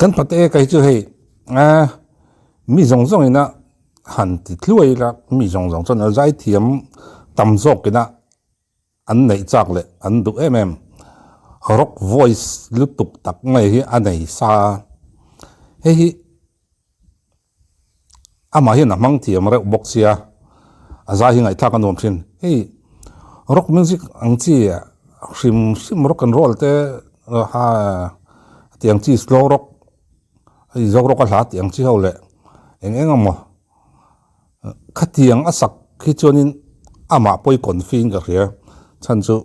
kan pate kai chu hei mi zong zong ina han ti thlui la mi zong zong chon zai thiam tam zok ina an nei chak le an du rock voice lutuk tak ngai hi anei sa hi ama hi na mang thiam re boxia aza hi ngai thak anom thin hei rock music ang chi sim rock and roll te ha tiang chi slow rock ai zok rock la tiang chi ho le eng amo khatiang asak khi chonin ama poi confin ka ria chan chu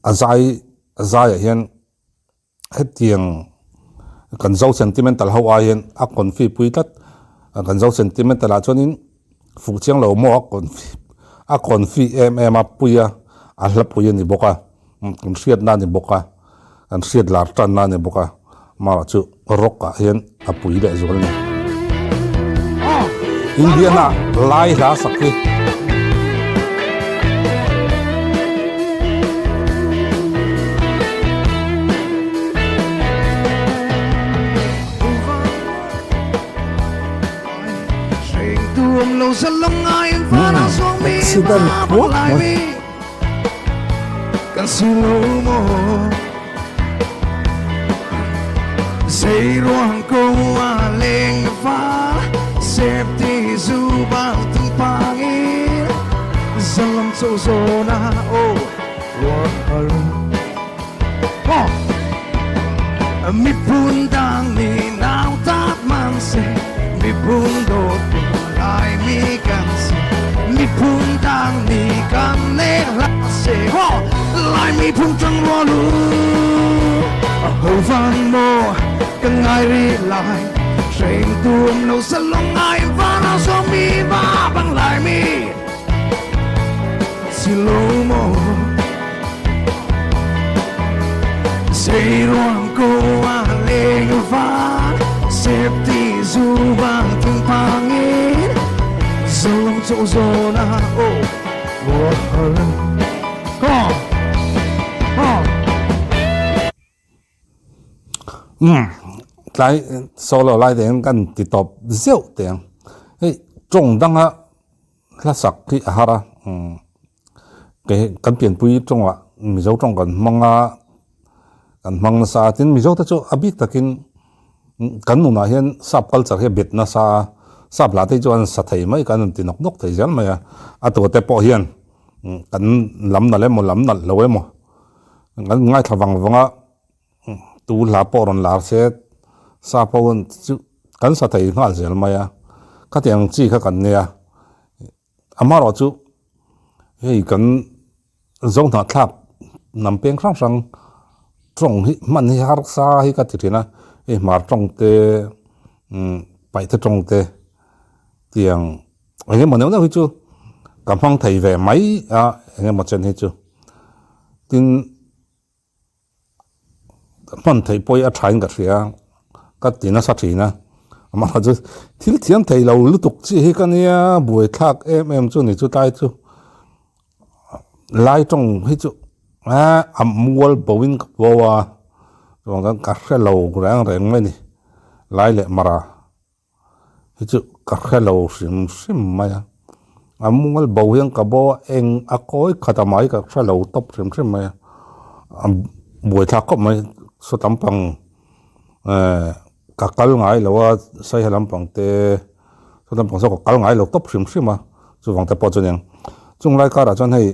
azai hian khatiang kan zo sentimental ho a hian a confi pui tat kan zo sentimental a chonin fu chiang lo mo a confi a puya a hla puya ni boka kan riat na ni boka kan riat lar tan na ni boka ma chu rock a hian a pui le zol ni India na lai la sakhi accident thuốc cần solo mo dây ruang câu lên phá safety zu bang tung pangin zalam so zona oh mi pun dang ni nao tat man se mi pun dot lai mi kan se mi pun dang ni kan ne la se ho lai mi pun trăng lo lu ho van mo kan ngai ri lai train tuom no sa long ai va na so mi va bang lai mi slow mo say ruang ko a leng va safety zu bang tung pangin zoom so zona oh lai solo lai den kan ti top zeu teng hei chong danga la sak ki hara ke kan pian pui chonga mi zo chong kan mang sa tin mi zo ta chu abi takin kan nu na hian sap culture he bet na sa sap la te chuan sa thei mai kan ti nok nok thei jan mai a to te po hian kan lam na le mo lam na lo emo kan ngai thawang wanga tu la poron lar se sa pawon chu kan sa thei ngal zel mai ka tiang chi kha kan ne amaro chu hei kan zong na thap nam peng sang sang trong hi man hi har sa hi ka ti thina e mar trong te pai te trong te tiang anh mà nếu như chú cảm phong thầy về máy anh mà chân hết chú tin phong thầy bôi ở trái cái gì cái tiền nó sát gì na mà là chú thiếu tiền thầy lâu lúc tục chỉ cái này buổi thác em chú này chú tay chú lai trong hết chú mua bảo vin bảo rồi cái lâu ráng ráng mấy này lai lệ mà hết chú các cái lâu sim mày mua bảo hiểm cả bộ anh coi khát máy các cái lâu top sim mày buổi thác có mày số tấm bằng các cái ngày lâu xây làm bằng te số tấm bằng số các cái ngày lâu top sim mà chú vàng te bao nhiêu chúng lại cả là cho này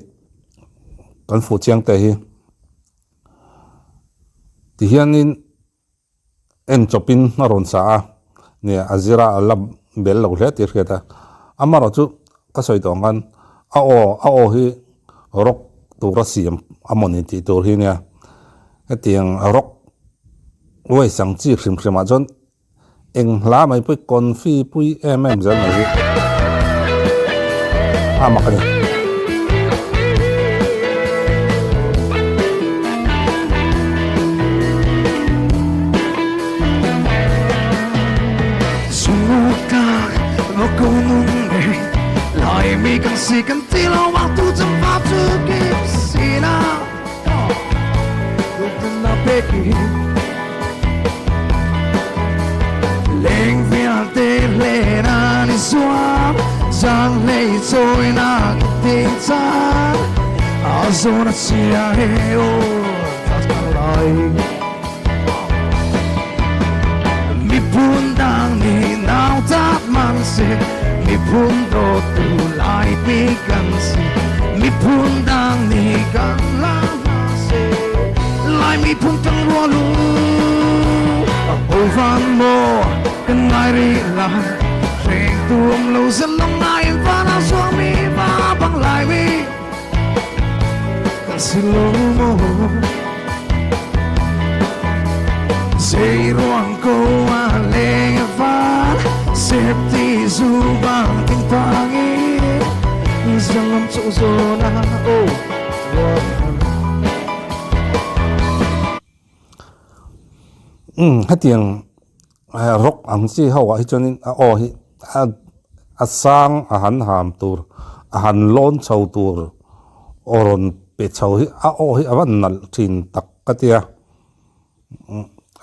cần phụ trang te hi thì hiện in em chụp in nó rộn sa nè azira lab bel lo le tir kheta amaro chu ka soi tong kan a o hi rock tu ra siam amoni ti tur hi nia atiang rock oi sang chi khrim khrim a jon eng la mai pui kon fi pui zan mai amakani mi kan si kan tilo waktu cepat pergi sina Kudu na peki tê lệ na đi xóa giang lệ trôi na tình xa dù nó chia heo lại mi pun đang ni nào tát man se mi pun do tu lại mi kan se mi pun đang ni kan la se lại mi pun tang lo lu ô van mo kan ngai ri la reng tuom lo dân long nai va na so mi va bang lại mi slow-mo Say ruang ko aling van Septi zubang ting pangit Zangan suzo na oh hát tiếng rock ang chi hawa hi chonin o hi a sang a han ham tur a han lon chau tur oron pe chau hi a o hi awan nal thin tak katia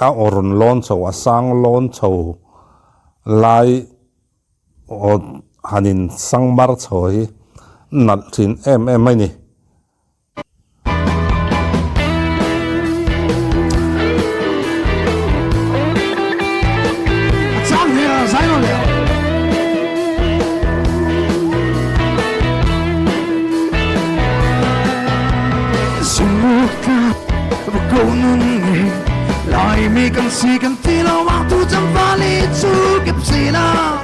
a oron lon chau a sang lon chau lai o hanin sangmar chau hi nal thin em mai ni lại mi cần si cần tí lo mang thu trong vali chu kịp gì nào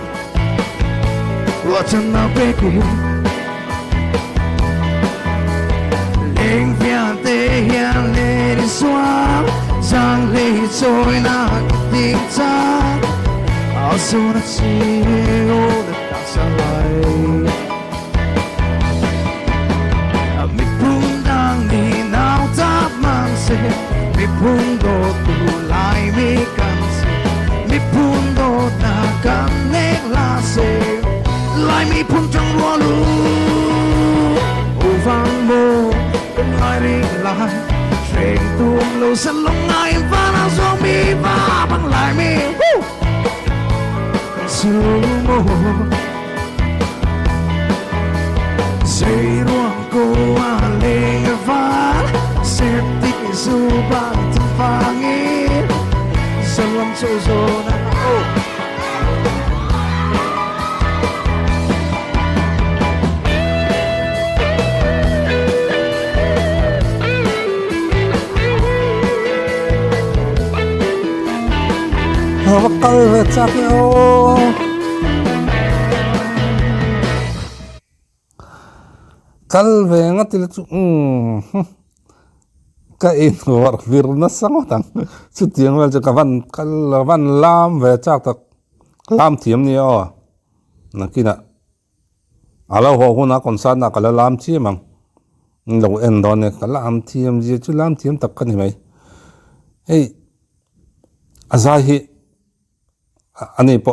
của chân nào bê kì lên phía tê hiền lê đi xóa giang lê trôi na tình cha áo dù nó chi ô đất ta xa lại mi pun đang đi nào tát mang xe mi pun do tu lại mi kan se mi pun do na kan nek la se lại mi pun trong lo lu ô vang mo kan ai ri lại reng tuom lo san long nai va na zo mi va bang lại mi slow mo say ruang ko aling va septi zubang pangit dalam zona oh bakal becak yo kal venga til cái in war vir na sang tang chu tiang wel ka van lam ve chak tak lam thiam ni o na kina ala ho huna kon san na kala lam chi mang lo en don ne kala am thiam ji chu lam thiam tak kan hi mai ei azahi ani po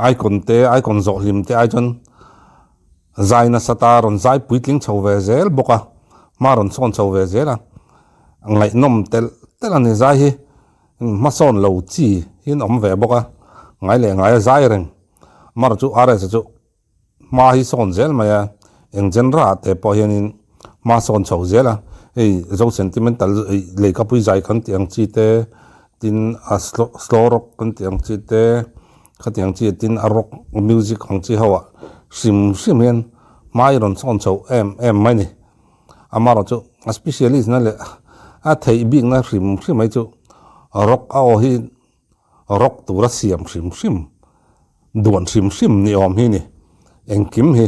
ai kon zo lim te ai chon zai na sata ron zai puitling chho ve zel boka maron son chho ve zel ngay nom tel anh zai hi ma son lo chi hin om ve boka ngai le ngai zai reng mar chu are chu ma hi son zel ma ya eng jen ra te po hian ma son chho zela ei zo sentimental le ka pui zai kan tiang chi te tin a slow rock kan tiang chi te kha tiang chi tin a rock music hong chi hawa sim hian mai ron son chho em mai ni amaro chu specialist na le a thei big na rim mai chu rock ao hi rock tu ra siam rim duan rim ni om hi ni engkim hi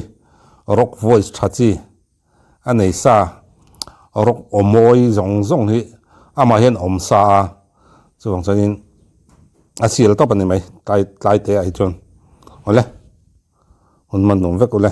rock voice thachi anei sa rock omoi zong hi ama hian om sa chuang chanin a sil to pani mai tai te ai chon ole hun man nom vek ole